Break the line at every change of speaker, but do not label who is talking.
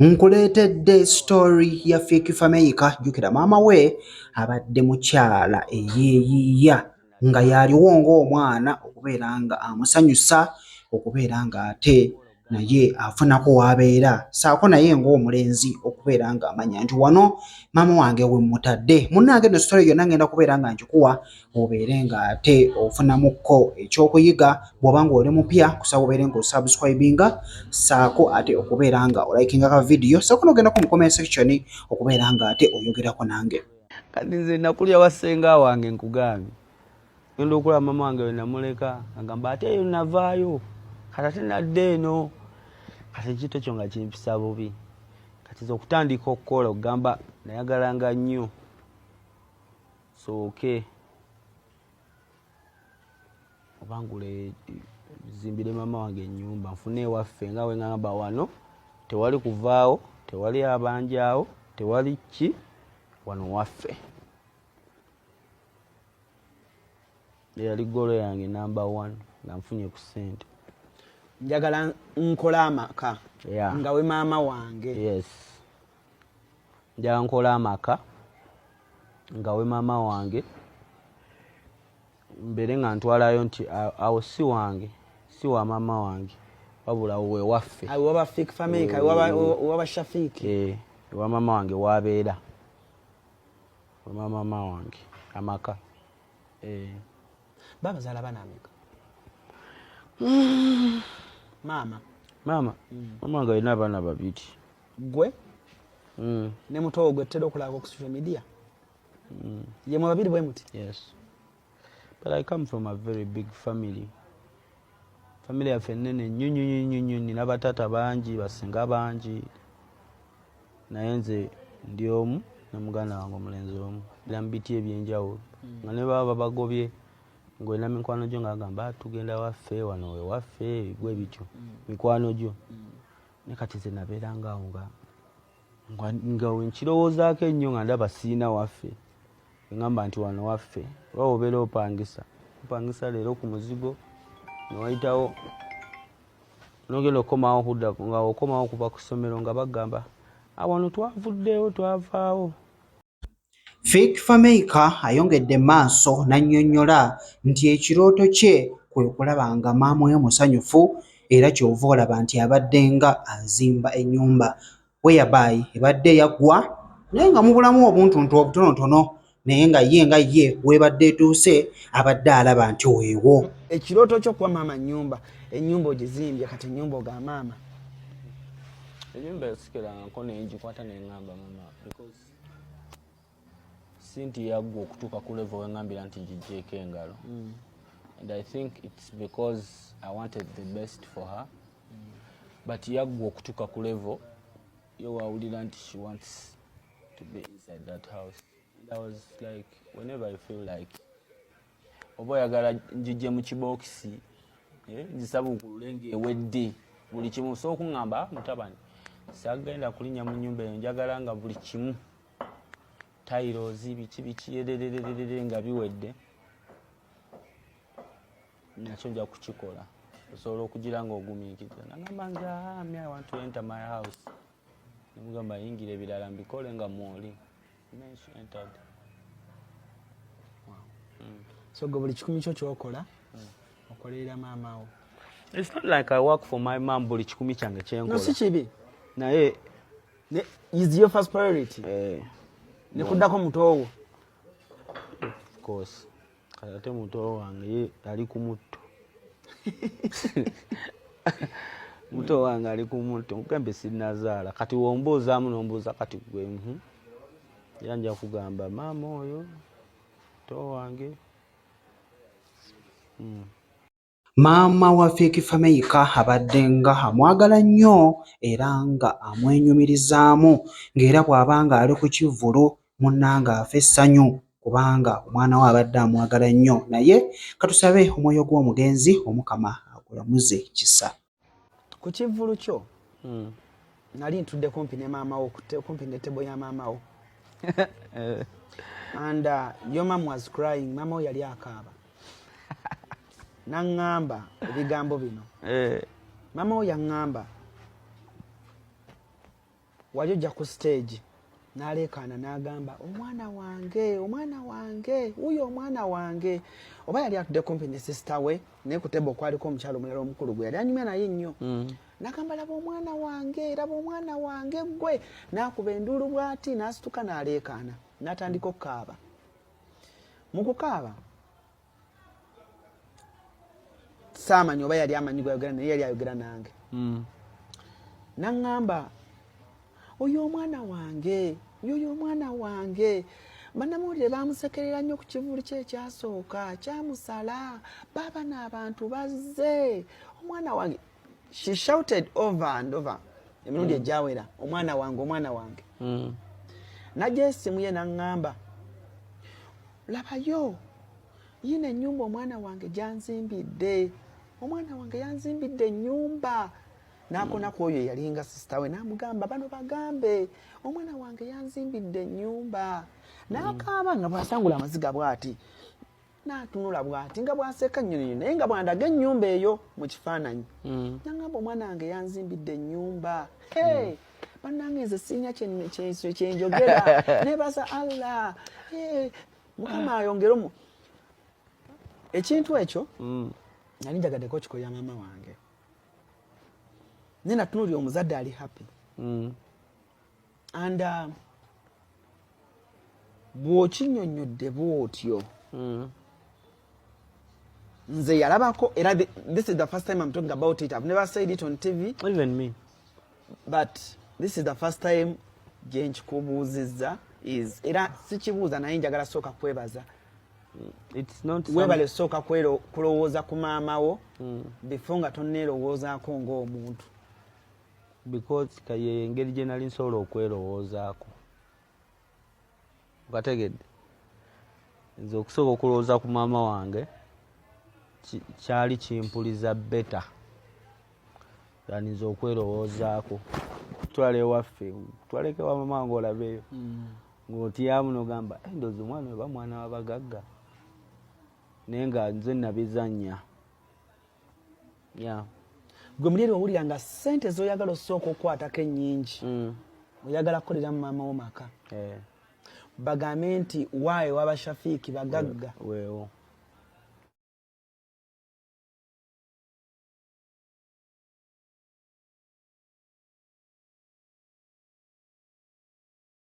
Nkuleetedde story ya Fake Fameyika. Jjukira maama we abadde mukyala eyeeyiiya nga yaliwo ng'omwana okubeera nga amusanyusa okubeera ng'ate naye afunako w'abeera ssaako naye ng'omulenzi okubeera ng'amanya nti wano maama wange we mmutadde. Munnange eno story yonna ngenda kubeera nga nkikuwa obeere ng'ate ofunamukko ekyokuyiga bw'oba ng'oli mupya kusaba obeere ng'osubscribinga ssaako ate okubeera nga olikingako video ssaako n'ogendako mu comment section okubeera ng'ate oyogerako nange.
Kati nze nakulya wa ssenga wange nkugambye. Ngenda okulaba maama wange we namuleka agamba ate eyo navaayo kati ate nadde eno kati ekito ekyo nga kimpisa bubi kati nze okutandika okukola okugamba nayagalanga nnyo sooke obangule zimbire maama wange ennyumba nfune ewaffe nga we ngamba wano tewali kuvaawo tewali abanjaawo tewali ki wano waffe. Yali golo yange number 1 nga nfunye ku ssente.
Njagala nkola amaka nga we maama wange.
Yes. Njagala nkola amaka nga we maama wange mbere nga ntwalayo nti awo si wange si wa maama wange wabula we waffe.
Awo waba Fake Fameyika waba Shafiki.
Wa maama wange wabeera. Wa maama wange amaka.
Baba zala bana ameka. Mama
mama wange alina abaana babiri.
Gwe ne muto gwe tetera okulaba ku social media. Ye mwe babiri bwe muti.
Yes. But I come from a very big family. Family yaffe nnene nnyo nina batata bangi basinga bangi naye nze ndi omu ne muganda wange omulenzi omu era mu biti ebyenjawulo nga ne baba bagobye ng'olina mikwano gyo ng'agamba tugenda waffe wano we waffe gwe bityo mikwano gyo ne kati nze nabeeranga awo nga wenkirowoozaako ennyo nga ndaba siina waffe ngamba nti wano waffe oba obeera opangisa leero ku muzigo newayitawo nogenda okomawo okudda nga okomawo okuva ku ssomero nga bagamba wano twavuddeyo twavaawo.
Fake Fameyika ayongedde maaso n'annyonnyola nti ekirooto kye kwe kulaba nga maama we musanyufu era ky'ova olaba nti abadde nga azimba ennyumba whereby ebadde yaggwa naye nga mu bulamu obuntuntu obutonotono naye nga ye weebadde etuuse abadde alaba nti weewo.
Ekirooto kyo kuba maama ennyumba ogizimbye kati ennyumba oga maama.
Ennyumba yasikiranganko naye ngikwata neŋŋamba maama because sinti yaggwa okutuuka ku level weŋŋambira nti ngiggyeko engalo. And I think it's because I wanted the best for her. But yaggwa okutuuka ku level yo wawulira nti she wants to be inside that house. And I was like, whenever I feel like oba oyagala ngigye mu kibokisi ngisaba okulule ng'ewedde buli kimu so okuŋŋamba mutabani sagenda kulinnya mu nnyumba eyo njagala nga buli kimu tairozi biki ererererere nga biwedde nakyo nja kukikola osobola okugira ng'ogumiikiriza nagamba nze I want to enter my house nemugamba yingira ebirala mbikole nga mwoli entered.
So gwe buli kikumi kyo kyokola okolerera maama wo.
It's not like I work for my mom buli kikumi kyange kyenkola.
No si kibi
naye
is your first priority. Ne kuddako muto wo.
Of course. Kati muto wange ye ali ku mutto. Muto wange ali ku mutto nkugembe sinnazaala kati wombuzaamu nombuuza kati gwe era nja kugamba maama oyo muto wange.
Maama wa Fake Fameyika abadde nga amwagala nnyo era nga amwenyumirizaamu ng'era bw'abanga ali ku kivvulu munnanga afa essanyu kubanga omwana we abadde amwagala nnyo naye katusabe omwoyo gw'omugenzi omukama agulamuze kisa.
Ku kivvulu kyo nali ntudde kumpi ne maama wo kumpi ne tebo ya maama wo and your mom was crying. Maama wo yali akaaba naŋŋamba ebigambo bino. Maama wo yaŋŋamba wali ojja ku stage n'aleekaana n'agamba omwana wange wuyo omwana wange, oba yali atudde kumpi ne sisita we naye ku tebo kwaliko omukyalo omulala omukulu gwe yali anyumya naye nnyo. N'agamba laba omwana wange gwe, n'akuba enduulu bw'ati n'asituka n'aleekaana n'atandika okukaaba. Mu kukaaba saamanya oba yali amanyi gwayogera naye yali ayogera nange. N'aŋŋamba oyo omwana wange bannamawulire baamusekerera nnyo ku kivuuli kye ekyasooka kyamusala, baaba n'abantu bazze, omwana wange. She shouted over and over emirundi egyawera, omwana wange. Najja essimu ye n'aŋŋamba labayo yina ennyumba omwana wange gyanzimbidde, omwana wange yanzimbidde ennyumba. N'akona ku oyo yalinga sisita we n'amugamba bano bagambe omwana wange yanzimbidde ennyumba. N'akaaba nga bw'asangula amaziga bw'ati, n'atunula bw'ati nga bw'aseka nnyonyo naye nga bw'andaga ennyumba eyo mu kifaananyi. N'aŋŋamba omwana wange yanzimbidde ennyumba. Bannange nze sirina kye njogera, neebaza Allah. Mukama ayongere ekintu ekyo nali njagaddeko okikolera maama wange. Naye natunuulira omuzadde ali happy. And bw'okinnyonnyodde bw'otyo nze yalabako, era this is the first time I'm talking about it. I've never said it on TV.
Even me.
But this is the first time gye nkikubuuzizza. Era sikibuuza naye njagala sooka kwebaza.
It's not
weebale sooka kulowooza ku maama wo before nga tonneerowoozaako ng'omuntu.
Because kaye engeri gye nali nsobola okwerowoozaako. Okategedde? Nze okusobola okulowooza ku maama wange kyali kimpuliza beta yani nze okwerowoozaako. Twala ewaffe, twaleke wa maama wange olabeeyo. Ng'otyamu n'ogamba ndowooza omwana we ba mwana w'abagagga. Naye nga nze nabizannya.
Gwe mulyeri owulira nga ssente z'oyagala osooka okukwatako ennyingi. Oyagala kukolera mu maama wo maka. Bagambe nti waayo w'abashafiiki bagagga.
Weewo.